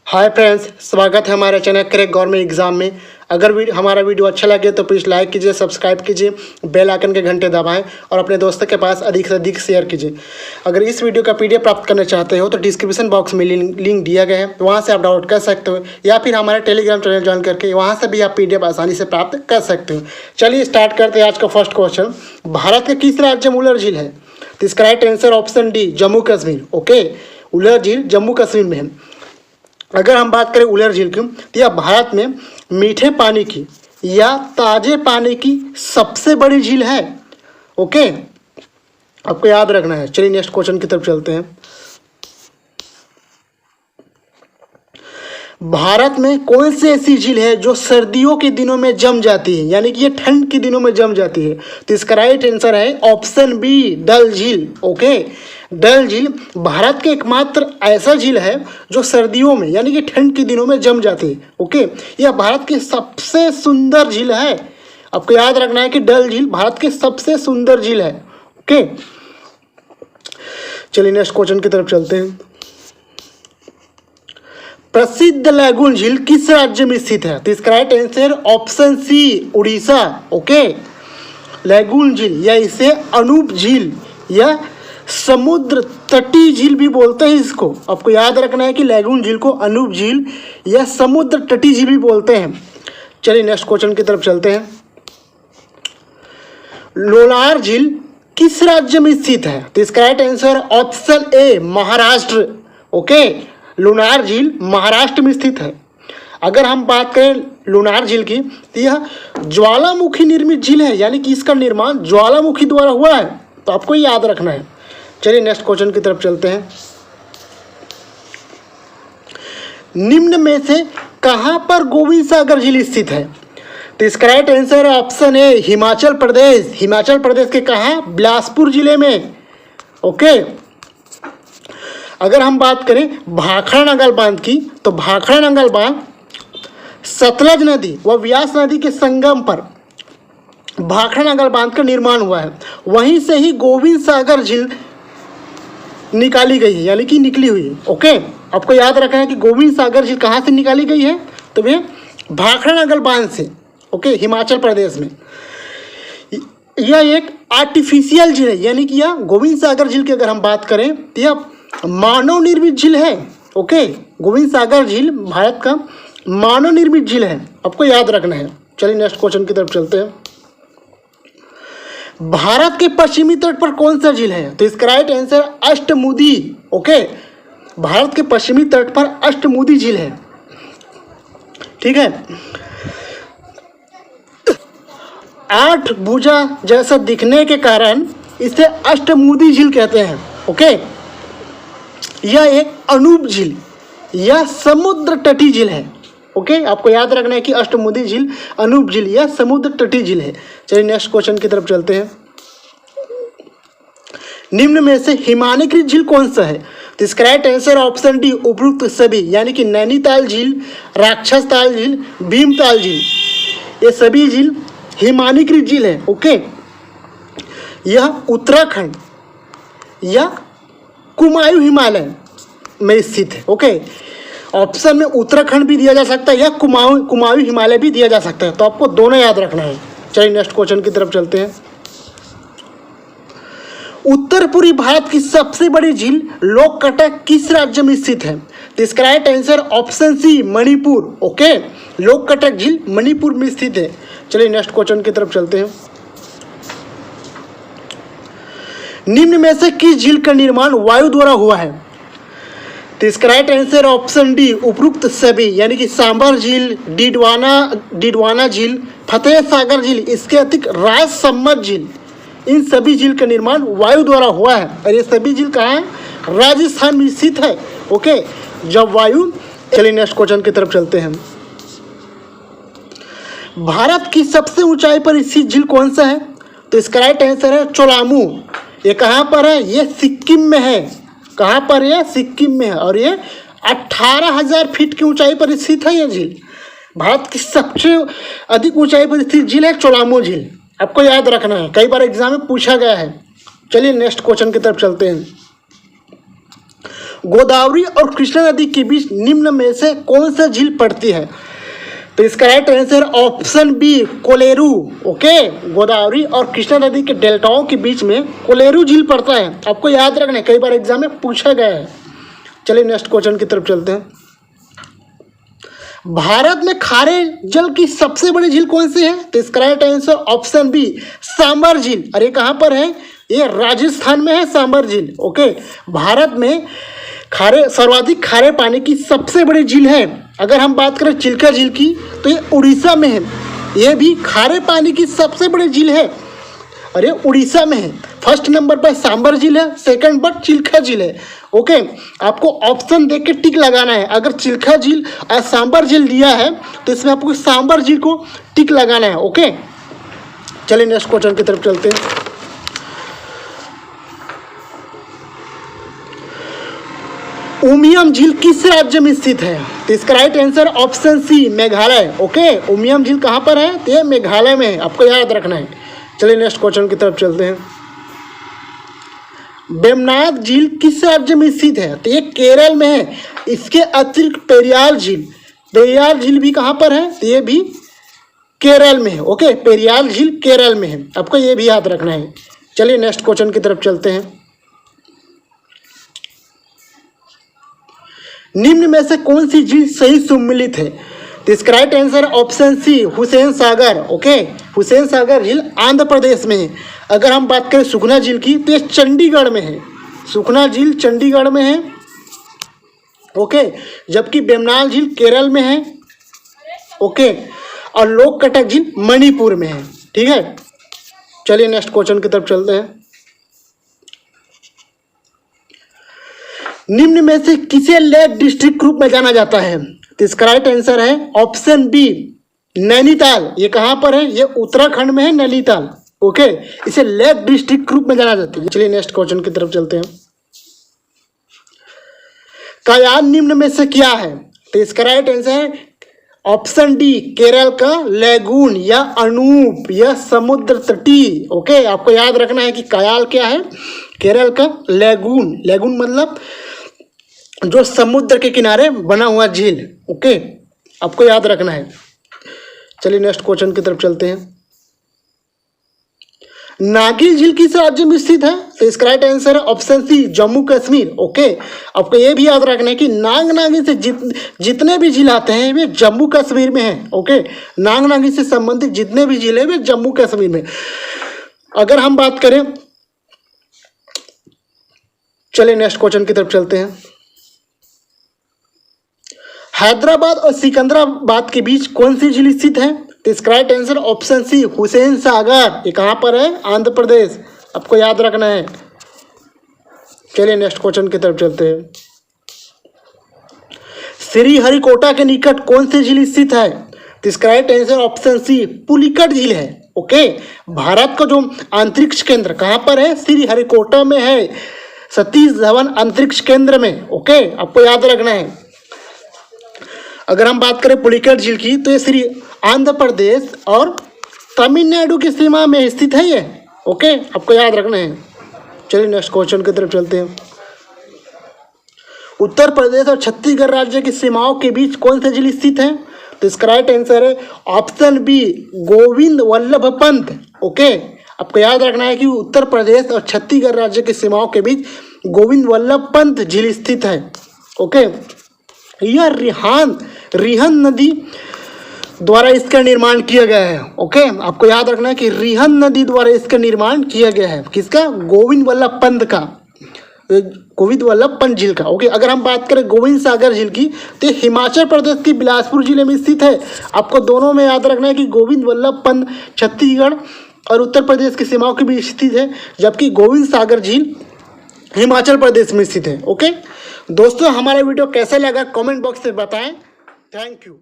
Hi friends, स्वागत है हमारे चैनल क्रैक गवर्नमेंट एग्जाम में। अगर हमारा वीडियो अच्छा लगे तो प्लीज़ लाइक कीजिए, सब्सक्राइब कीजिए, बेल आइकन के घंटे दबाएं और अपने दोस्तों के पास अधिक से अधिक शेयर कीजिए। अगर इस वीडियो का पीडीएफ प्राप्त करना चाहते हो तो डिस्क्रिप्शन बॉक्स में लिंक दिया गया है, वहाँ से आप डाउनलोड कर सकते हो या फिर हमारे टेलीग्राम चैनल ज्वाइन करके वहाँ से भी आप पीडीएफ आसानी से प्राप्त कर सकते हो। चलिए स्टार्ट करते हैं आज का फर्स्ट क्वेश्चन। भारत के किस राज्य में उलर झील है? तो इसका right answer option D, Jammu Kashmir. Okay, Wular झील जम्मू कश्मीर में है। अगर हम बात करें उलर झील की तो यह भारत में मीठे पानी की या ताजे पानी की सबसे बड़ी झील है। ओके, आपको याद रखना है। चलिए नेक्स्ट क्वेश्चन की तरफ चलते हैं। भारत में कौन सी ऐसी झील है जो सर्दियों के दिनों में जम जाती है, यानी कि ये ठंड के दिनों में जम जाती है? तो इसका राइट आंसर है ऑप्शन बी, डल झील। ओके, डल झील भारत के एकमात्र ऐसा झील है जो सर्दियों में यानी कि ठंड के दिनों में जम जाती है। ओके, यह भारत की सबसे सुंदर झील है। आपको याद रखना है कि डल झील भारत की सबसे सुंदर झील है। ओके, चलिए नेक्स्ट क्वेश्चन की तरफ चलते हैं। प्रसिद्ध लैगून झील किस राज्य में स्थित है? तो इसका right answer option C, Orissa. Okay, lagoon झील या इसे अनूप झील या समुद्र तटीय झील भी बोलते हैं इसको। आपको याद रखना है कि लैगून झील को अनूप झील या समुद्र तटीय झील भी बोलते हैं। चलिए नेक्स्ट क्वेश्चन की तरफ चलते हैं। लोनार झील किस राज्य में स्थित है? तो इसका right answer option A, Maharashtra. Okay, Lonar झील महाराष्ट्र में स्थित है। अगर हम बात करें लोनार झील की तो यह ज्वालामुखी निर्मित झील है, यानी कि इसका निर्माण ज्वालामुखी द्वारा हुआ है, तो आपको याद रखना है। चलिए नेक्स्ट क्वेश्चन की तरफ चलते हैं। निम्न में से कहां पर गोविंद सागर झील स्थित है? तो इसका राइट आंसर है ऑप्शन ए, हिमाचल प्रदेश। हिमाचल प्रदेश के कहां? बिलासपुर जिले में। ओके, अगर हम बात करें भाखड़ा नंगल बांध की तो भाखड़ा नंगल बांध सतलज नदी व व्यास नदी के संगम पर भाखड़ा नंगल बांध का निर्माण हुआ है। वहीं से ही गोविंद सागर झील निकाली गई है, यानी कि निकली हुई है। ओके, आपको याद रखना है कि गोविंद सागर झील कहाँ से निकाली गई है? तो वे भाखड़ा नंगल बांध से। ओके, हिमाचल प्रदेश में। यह एक आर्टिफिशियल झील है, यानी कि यह गोविंद सागर झील की अगर हम बात करें तो यह मानव निर्मित झील है। ओके, गोविंद सागर झील भारत का मानव निर्मित झील है, आपको याद रखना है। चलिए नेक्स्ट क्वेश्चन की तरफ चलते हैं। भारत के पश्चिमी तट पर कौन सा झील है? तो इसका right answer Ashtamudi. Okay, Bharat के पश्चिमी तट पर अष्टमुदी झील है। ठीक है, 8 भुजा जैसा दिखने के कारण इसे अष्टमुदी झील कहते हैं। ओके, यह एक अनूप झील या समुद्र तटीय झील है। ओके, आपको याद रखना है कि अष्टमुदी झील, अनूप झील या समुद्र तटीय झील है। चलिए नेक्स्ट क्वेश्चन की तरफ चलते हैं। निम्न में से हिमानीकृत झील कौन सा है? तो इसका राइट आंसर ऑप्शन डी, उपरोक्त सभी, यानी कि नैनीताल झील, राक्षस ताल झील, भीमताल झील, ये सभी झील हिमानीकृत झील है। ओके, यह उत्तराखंड या कुमायूं हिमालय में स्थित है। ओके, ऑप्शन में उत्तराखंड भी दिया जा सकता है या कुमायूं हिमालय भी दिया जा सकता है, तो आपको दोनों याद रखना है। चलिए नेक्स्ट क्वेश्चन की तरफ चलते हैं। उत्तर पूर्वी भारत की सबसे बड़ी झील लोककटक किस राज्य में स्थित है? तो इसका right answer option C, Manipur. Okay, Loktak झील मणिपुर में स्थित है। चलिए नेक्स्ट क्वेश्चन की तरफ चलते हैं। निम्न में से किस झील का निर्माण वायु द्वारा हुआ है? तो इसका राइट आंसर ऑप्शन डी, उपरोक्त सभी, यानी कि सांबर झील, डिडवाना झील, फतेह सागर झील, इसके अतिरिक्त राजसमंद झील, इन सभी झील का निर्माण वायु द्वारा हुआ है। और ये सभी झील कहाँ है? राजस्थान में स्थित है। ओके, जब वायु। चलिए नेक्स्ट क्वेश्चन की तरफ चलते हैं। भारत की सबसे ऊंचाई पर स्थित झील कौन सा है? तो इसका राइट आंसर है चोलामू। ये कहाँ पर है? ये सिक्किम में है। कहाँ पर? ये सिक्किम में है और ये 18,000 फीट की ऊंचाई पर स्थित है। ये झील भारत की सबसे अधिक ऊंचाई पर स्थित झील है चोलामू झील, आपको याद रखना है, कई बार एग्जाम में पूछा गया है। चलिए नेक्स्ट क्वेश्चन की तरफ चलते हैं। गोदावरी और कृष्णा नदी के बीच निम्न में से कौन सा झील पड़ती है? तो इसका right answer option B Kolleru. Okay, Godavari और कृष्णा नदी के डेल्टाओं के बीच में कोलेरू झील पड़ता है। आपको याद रखना है, कई बार एग्जाम में पूछा गया है। चलिए नेक्स्ट क्वेश्चन की तरफ चलते हैं। भारत में खारे जल की सबसे बड़ी झील कौन सी है? तो इसका right answer option B Sambhar झील। और ये कहाँ पर है? ये राजस्थान में है सांबर झील। ओके, भारत में सर्वाधिक खारे पानी की सबसे बड़ी झील है। अगर हम बात करें चिल्का झील की तो ये उड़ीसा में है। ये भी खारे पानी की सबसे बड़ी झील है और ये उड़ीसा में है। फर्स्ट नंबर पर सांबर झील है, सेकंड पर चिल्का झील है। ओके, आपको ऑप्शन देख के टिक लगाना है। अगर चिल्का झील और सांबर झील दिया है तो इसमें आपको सांबर झील को टिक लगाना है। ओके, चलिए नेक्स्ट क्वेश्चन की तरफ चलते हैं। उमियम झील किस राज्य में स्थित है? तो इसका right answer option C Meghalaya. Okay, Umiam झील कहाँ पर है? तो ये मेघालय में है, आपको याद रखना है। चलिए नेक्स्ट क्वेश्चन की तरफ चलते हैं। वेम्बनाड झील किस राज्य में स्थित है? तो ये केरल में है। इसके अतिरिक्त पेरियार झील भी कहाँ पर है? तो ये भी केरल में है। ओके, पेरियार झील केरल में है, आपको ये भी याद रखना है। चलिए नेक्स्ट क्वेश्चन की तरफ चलते हैं। निम्न में से कौन सी झील सही सम्मिलित है? तो इसका right answer option C Hussain Sagar. Okay, Hussain Sagar झील आंध्र प्रदेश में है। अगर हम बात करें सुखना झील की तो ये चंडीगढ़ में है। सुखना झील चंडीगढ़ में है। ओके, जबकि वेम्बनाड झील केरल में है। ओके, और लोककटक झील मणिपुर में है। ठीक है, चलिए नेक्स्ट क्वेश्चन की तरफ चलते हैं। निम्न में से किसे लेक डिस्ट्रिक्ट ग्रुप में जाना जाता है? तो इसका राइट आंसर है ऑप्शन बी नैनीताल। ये कहाँ पर है? ये उत्तराखंड में है, नैनीताल। ओके, इसे लेक डिस्ट्रिक्ट ग्रुप में जाना जाता है। चलिए नेक्स्ट क्वेश्चन की तरफ चलते हैं। कयाल निम्न में से क्या है? तो इसका राइट आंसर है ऑप्शन डी केरल का लैगून या अनूप या समुद्र तटी। ओके, आपको याद रखना है कि कयाल क्या है? केरल का लैगून। लैगून मतलब जो समुद्र के किनारे बना हुआ झील। ओके, आपको याद रखना है। चलिए नेक्स्ट क्वेश्चन की तरफ चलते हैं। नागिन झील किस राज्य में स्थित है? तो इसका राइट आंसर है option C Jammu Kashmir. Okay, आपको ये भी याद रखना है कि नाग नागिन से जितने भी झील आते हैं वे जम्मू कश्मीर में हैं। ओके, नाग नागिन से संबंधित जितने भी झील हैं वे जम्मू कश्मीर में। अगर हम बात करें, चलिए नेक्स्ट क्वेश्चन की तरफ चलते हैं। हैदराबाद और सिकंदराबाद के बीच कौन सी झील स्थित है? तो इसका right answer option C Hussain Sagar. ये कहाँ पर है? आंध्र प्रदेश, आपको याद रखना है। चलिए नेक्स्ट क्वेश्चन की तरफ चलते हैं। श्रीहरिकोटा के निकट कौन सी झील स्थित है? तो इसका right answer option C Pulicat झील है। ओके, भारत का जो अंतरिक्ष केंद्र कहाँ पर है? श्रीहरिकोटा में है, सतीश धवन अंतरिक्ष केंद्र में। ओके, आपको याद रखना है। अगर हम बात करें पुलिकट झील की तो ये श्री आंध्र प्रदेश और तमिलनाडु की सीमा में स्थित है ये। ओके, आपको याद रखना है। चलिए नेक्स्ट क्वेश्चन की तरफ चलते हैं। उत्तर प्रदेश और छत्तीसगढ़ राज्य की सीमाओं के बीच कौन सी झील स्थित है? तो इसका राइट आंसर है option B Govind Vallabh Pant. Okay, आपको याद रखना है कि उत्तर प्रदेश और छत्तीसगढ़ राज्य की सीमाओं के बीच गोविंद वल्लभ पंत झील स्थित है। ओके, यह रिहंद नदी द्वारा इसका निर्माण किया गया है। ओके, आपको याद रखना है कि रिहंद नदी द्वारा इसका निर्माण किया गया है। किसका? गोविंद वल्लभ पंत का, गोविंद वल्लभ पंत झील का। ओके, अगर हम बात करें गोविंद सागर झील की तो हिमाचल प्रदेश की बिलासपुर जिले में स्थित है। आपको दोनों में याद रखना है कि गोविंद वल्लभ पंत छत्तीसगढ़ और उत्तर प्रदेश की सीमाओं के बीच स्थित है, जबकि गोविंद सागर झील हिमाचल प्रदेश में स्थित है। ओके दोस्तों, हमारा वीडियो कैसा लगा कमेंट बॉक्स में बताएं। Thank you.